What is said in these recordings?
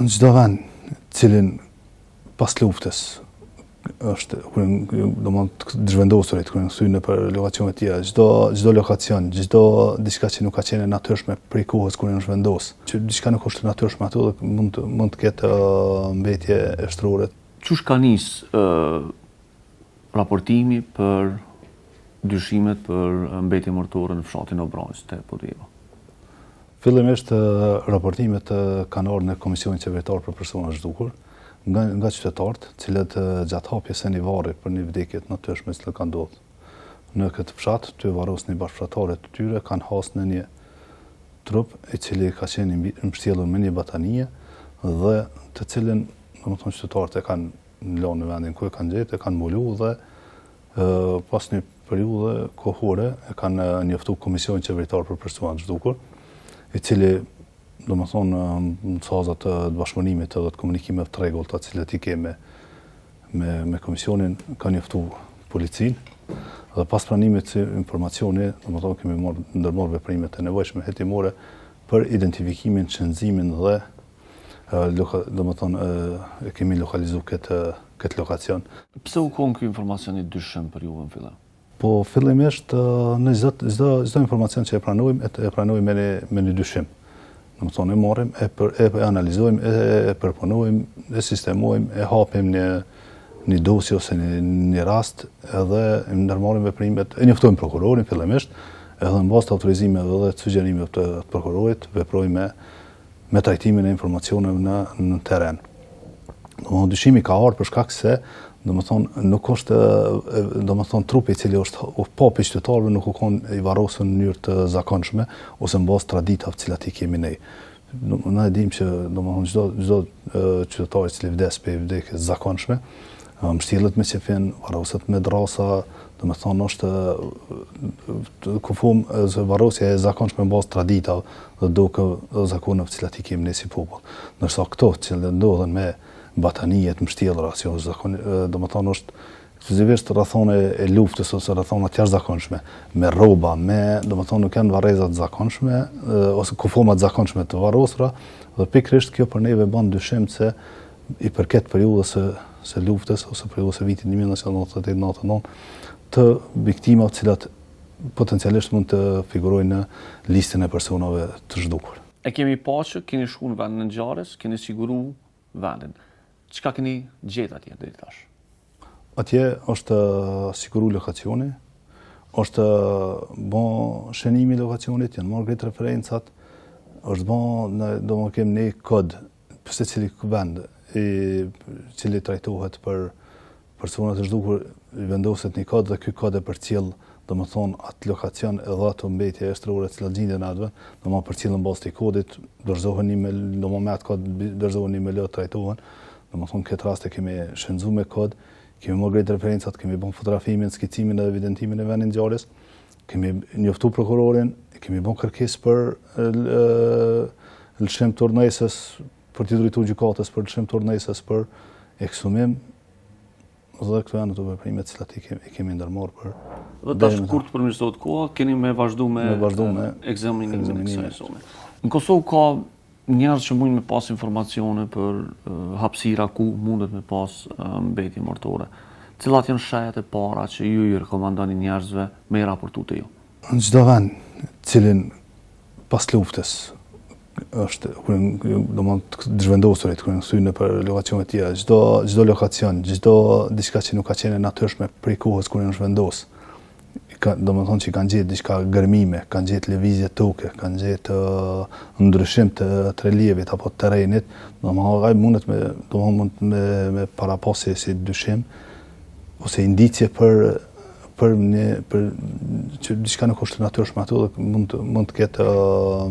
Në çdo vend, cilin pas luftës është zhvendosurit, kur në për lokacione tjera, çdo lokacion, çdo diçka që nuk ka qenë e natyrshme prej kohës kur janë zhvendos, që diçka nuk është e natyrshme ato dhe mund të ketë mbetje e shtrore. Çush ka nis raportimi për dyshimet për mbetje mortore në fshatin Obranjës te Podujeva? Fillimisht raportimet kanë ardhur në Komisionin Qeveritar për Persona të Zhdukur, nga qytetarët, cilët gjatë hapjes së një varri për një vdekje të natyrshme që ka ndodhur. Në këtë fshat, dy varrosni bashkëfshatarë të tyre kanë hasur në një trup i cili ka qenë mbështjellur me një batanije dhe të cilën, domethënë qytetarët e kanë lënë në vendin ku e kanë gjetë, e kanë mbulu dhe pas një periudhe kohore e kanë njoftuar Komisionin Qeveritar për Persona të Zhdukur, i cili domethënë në fazat të bashkëpunimit edhe të komunikimeve të rregullta të cilat i kemi me komisionin, ka njoftuar policinë dhe pas pranimit të informacioni, domethënë kemi ndërmarrë veprimet e nevojshme hetimore për identifikimin, shpenzimin dhe domethënë kemi lokalizuar këtë lokacion. Pse u kon ky informacion i dyshëm për juve në fillim? Po fillimisht në çdo informacion që e pranojmë me një dyshim. Domethënë e marrim, e analizojmë, e përpunojmë, e sistemojmë, e hapim një dosje ose një rast edhe ndërmarrim veprimet, e njoftojmë prokurorin fillimisht, edhe në bazë të autorizimeve dhe të sugjerimeve të prokurorit veprojmë me trajtimin e informacioneve në terren. Domethënë dyshimi ka ardhur për shkak se domethënë nuk është domethënë trupi i cili është papi qytetarëve nuk u kon i varrosur në mënyrë të zakonshme ose në bazë traditave të cilat i kemi ne. Ne e dimë që domethënë çdo qytetar i cili vdes për vdekje zakonshme, mbështjellet me qefin, varroset me drasa, domethënë është kufum varrosja e zakonshme në bazë traditave dhe duke zakoneve të cilat i kemi ne si popull. Ndërsa këto që ndodhen me batanijet mbështjellura, domethënë është ekskluzivisht rrethone e luftës ose rrethona të jashtëzakonshme, me rroba, domethënë nuk janë varreza të zakonshme ose kufoma të zakonshme të varrosura, dhe pikërisht kjo për neve bën dyshim se i përket periudhës së luftës ose periudhës së vitit 1998-99 të viktimave të cilat potencialisht mund të figurojnë në listën e personave të zhdukur. E kemi pa që keni shkuar në vendin e ngjarjes, keni siguruar vendin. Çka keni gjetë atje deri tash? Atje është siguru lokacioni, është bën shënimi i lokacionit, janë marrë gjithë referencat, është bën domethënë kemi një kod për secili vend i cili trajtohet për personat e zhdukur, vendoset një kod dhe ky kod e përcjell domethënë atë lokacion edhe ato mbetje shtrore të cilat gjenden atje, domethënë përcjellën bazë të kodit, dorëzohen me atë kod dorëzohen me lot trajtohen. Domethënë këtë rast e kemi shënzuar me kod, kemi marrë gjithë referencat, kemi bën fotografimin, skicimin dhe evidentimin e vendit ngjarjes, kemi njoftuar prokurorin, kemi bën kërkesë për lëshim të urdhënesës, për t'i drejtuar gjykatës për lëshim të urdhënesës për ekshumim, dhe këto janë ato veprime të cilat i kemi ndërmarrë për. Dhe tash kur të përmirësohet koha, keni me vazhdu me ekzaminimin e kësaj zone. Në Kosovë ka njerëz që mundin me pas informacione për hapësira ku mundet me pas mbetje mortore. Cilat janë shajat e para që ju i rekomandoni njerëzve me i raportu të ju? Në çdo vend, cilin pas luftës është domethënë zhvendosurit, kur në në për lokacione të tjera, çdo lokacion, çdo diçka që nuk ka qenë e natyrshme prej kohës kur janë zhvendos. Domethënë që kanë gjetë diçka gërmime, kanë gjetë lëvizje toke, kanë gjetë ndryshim të relievit apo të terrenit, domethënë ai mund me parapasje si dyshim ose indicie për që diçka nuk është e natyrshme aty dhe mund të ketë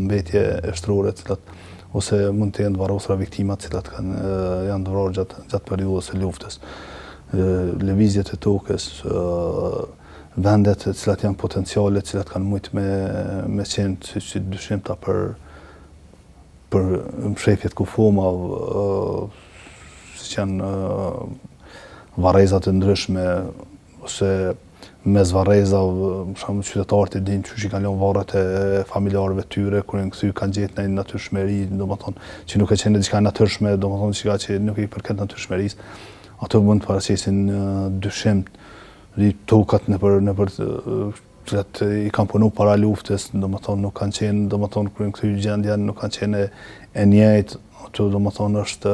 mbetje e shtrore ose mund të jenë të varrosura viktima të cilat janë të vrarë gjatë periudhës së luftës. Lëvizjet e tokës, vendet të cilat janë potenciale, të cilat kanë mujt me qenë si dyshimta për mshefjet kufoma, siç janë varreza të ndryshme ose mes varreza, për shembull qytetarët e dinë çuçi kanë lënë varret e familjarëve tyre, kur janë kthy kanë gjetë në natyrshmëri, domethënë që nuk e qenë diçka natyrshme, domethënë që nuk i përket natyrshmërisë. Ato mund të paraqisin dyshim tokat nëpër cilat i kanë punu para luftës, domethënë nuk kanë qenë, domethënë kur këto gjendja nuk kanë qenë e njëjtë, ato domethënë është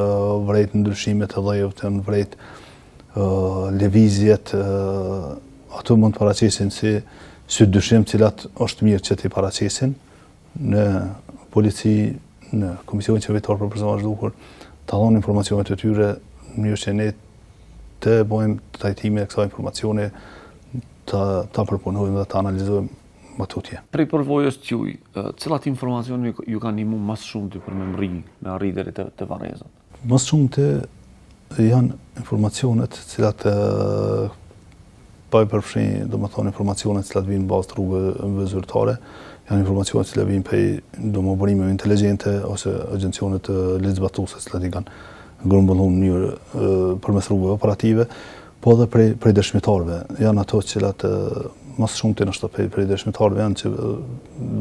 vërejt ndryshimet e dhejut, janë vërejt lëvizjet, ato mund të paraqisin si dyshim cilat është mirë që t'i paraqisin në polici, në Komisionin Qeveritar për Persona të Zhdukur, ta dhonë informacionet e tyre në mënyrë që ne të bëjmë trajtimin e kësaj informacioni, ta përpunojmë dhe ta analizojmë më tutje. Prej përvojës tuaj, cilat informacione ju kanë ndihmuar më shumë për me arrit deri te varrezat? Më shumë janë informacionet cilat pa i përfshin, domethënë informacionet cilat vinë në bazë të rrugëve zyrtare, janë informacionet cilat vinë prej domobërimeve inteligjente ose agjencionet lehtëzbatuese cilat i kanë grumbulluar në mënyrë përmes rrugëve operative, po edhe prej dëshmitarëve. Janë ato cilat më shumë nështë prej dëshmitarëve janë që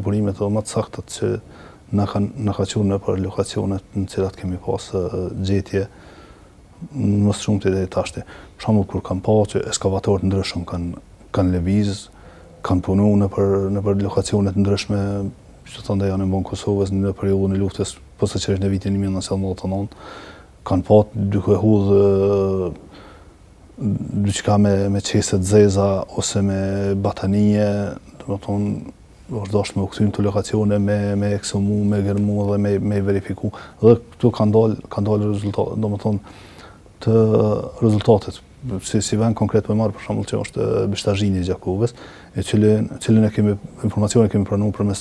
burimet më të sakta që na ka qenë në për lokacionet në cilat kemi pas gjetje më shumë të deri tashti. Për shembull kur kanë pasur që ekskavatorë ndryshëm kanë lëviz, kanë punu në për lokacione të ndryshme, që thonë janë në Bon Kosovës në periudhën e luftës posaçërisht në vitin 1999, kanë pasur duke hudhë diçka me qese të zeza ose me batanije, domethënë është me u kthy në të lokacione me eksumu, me gërmu dhe me verifiku. Dhe këtu kanë dalë rezultate, domethënë të rezultatet. Si vend konkret për marrë, për shembull që është Beshtazhini i Gjakovës, e cilën informacione kemi pranuar përmes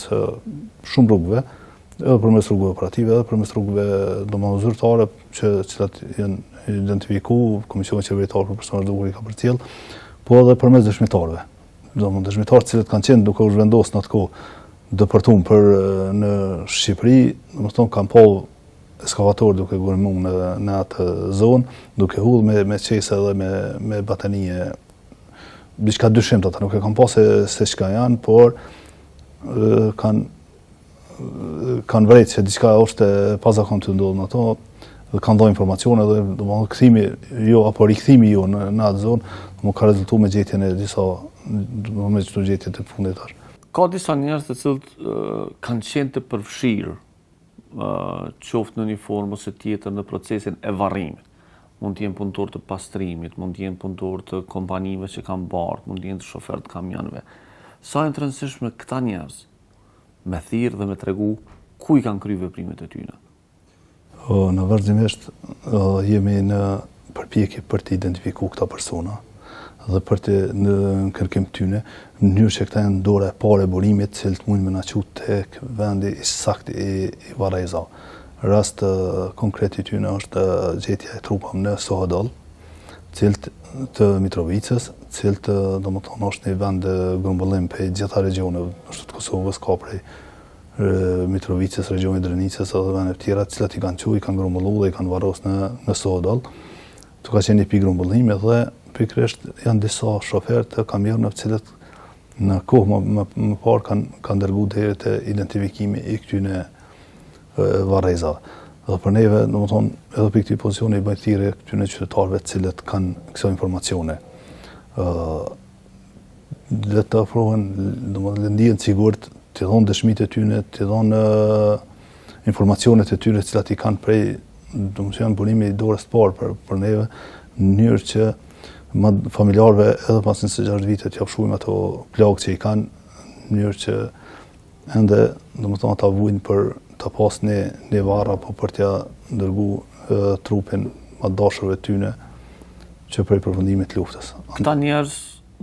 shumë rrugëve, edhe përmes rrugëve operative, edhe përmes rrugëve domethënë zyrtare, cilat janë identifikuar, Komisioni Qeveritar për Persona të Zhdukur i ka përcjell, po edhe përmes dëshmitarëve. Domethënë dëshmitarët cilët kanë qenë duke u zhvendosur në atë kohë dëpërtuar për në Shqipëri, domethënë kanë pa ekskavator duke gërmu në atë zonë, duke hudhë me qese dhe me batanije. Diçka dyshim të ata, nuk e kanë pas se çka janë, por kanë vërejtë që diçka është pazakon të ndodhë në ato, dhe kanë dhënë informacione dhe domethënë kthimi apo rikthimi në atë zonë, ka rezultuar me gjetjen e disa me çdo gjetje të fundit tash. Ka disa njerëz të cilët kanë qenë të përfshirë qoftë në një formë ose tjetër në procesin e varrimit. Mund të jenë punëtor të pastrimit, mund të jenë punëtor të kompanive që kanë bardh, mund të jenë shofer të kamionëve. Sa janë të rëndësishme këta njerëz me thirrë dhe me tregu ku i kanë kryer veprimet e tyre? Në vazhdimisht jemi në përpjekje për të identifikuar këta persona dhe për të në kërkim tyne, në mënyrë që këta janë dora e parë e burimit, cilët mund me na qut tek vendi i saktë i varrezave. Rast konkret i tyne është gjetja e trupave në Sohodol, cilët të Mitrovicës, cilët domethënë është një vend grumbullim për gjitha regioneve të Kosovës, ka prej Mitrovicës, regionit Drenicës edhe vende të tjera, cilat i kanë grumbulluar dhe i kanë varrosur në Sohodol. Tu ka qenë një pikë grumbullimi dhe pikërisht janë disa shoferë të kamionëve të cilët në kohë më parë kanë dërguar deri te identifikimi i këtyre varrezave. Dhe për neve, domethënë, edhe për këtë pozicion i bëjmë thirrje këtyre qytetarëve të cilët kanë këto informacione. Dhe të ofrohen, domethënë, ndihen të sigurt, të dhonë dëshmitë e tyre, të dhonë informacionet e tyre të cilat i kanë prej, domethënë, janë burimi i dorës të parë për neve, në mënyrë që familjarëve edhe pas 26 vite t'ja fshujmë ato plagë që i kanë, në mënyrë që ende domethënë ata vujnë për ta pas një varr apo për t'ja dërgu trupin më dashurve tyne që prej përfundimit të luftës. Këta njerëz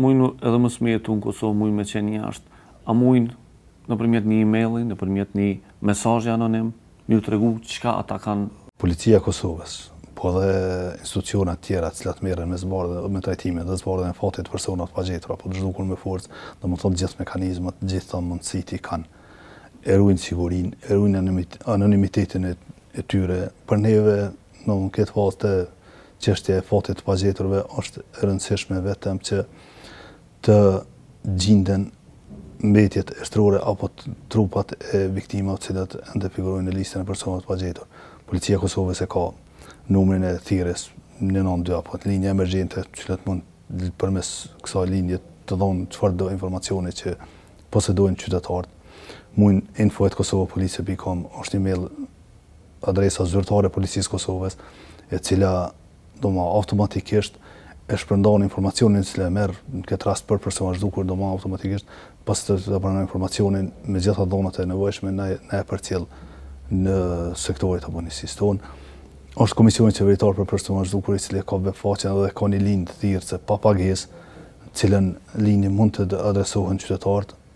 mujnë edhe më së jetu në Kosovë, mujnë me qenë jashtë, a mujnë nëpërmjet një emaili, nëpërmjet një mesazhi anonim, më tregu çka ata kanë. Policia e Kosovës, po dhe institucionet tjera të cilat merren me trajtimin dhe zbardhjen e fatit të personave të pagjetura apo të zhdukur me forcë, domethënë gjithë mekanizmat, gjitha mundësitë i kanë. E ruajnë sigurinë, e ruajnë anonimitetin e tyre. Për neve, në këtë fazë të çështja e fatit të pagjeturve është e rëndësishme vetëm që të gjinden mbetjet e shtrore apo trupat e viktimave të cilat ende figurojnë në listën e personave të pagjetur. Policia e Kosovës e ka numrin e thirrjes 192 apo linja emergjente, të cilat mund përmes kësaj linje të dhonë çfarëdo informacioni që posedojnë qytetarët. Mund info@kosovopolice.com është email adresa zyrtare e Policisë Kosovës, e cila automatikisht e shpërndan informacionin që e merr në këtë rast për persona zhdukur, automatikisht pas të pranon informacionin me gjitha dhonat e nevojshme na e përcjell në sektorit apo njësisë tonë. Është Komisioni Qeveritar për persona zhdukur, i cili ka webfaqen dhe ka një linjë thirrëse pa pagesë, cilën linjë mund të adresohen qytetarët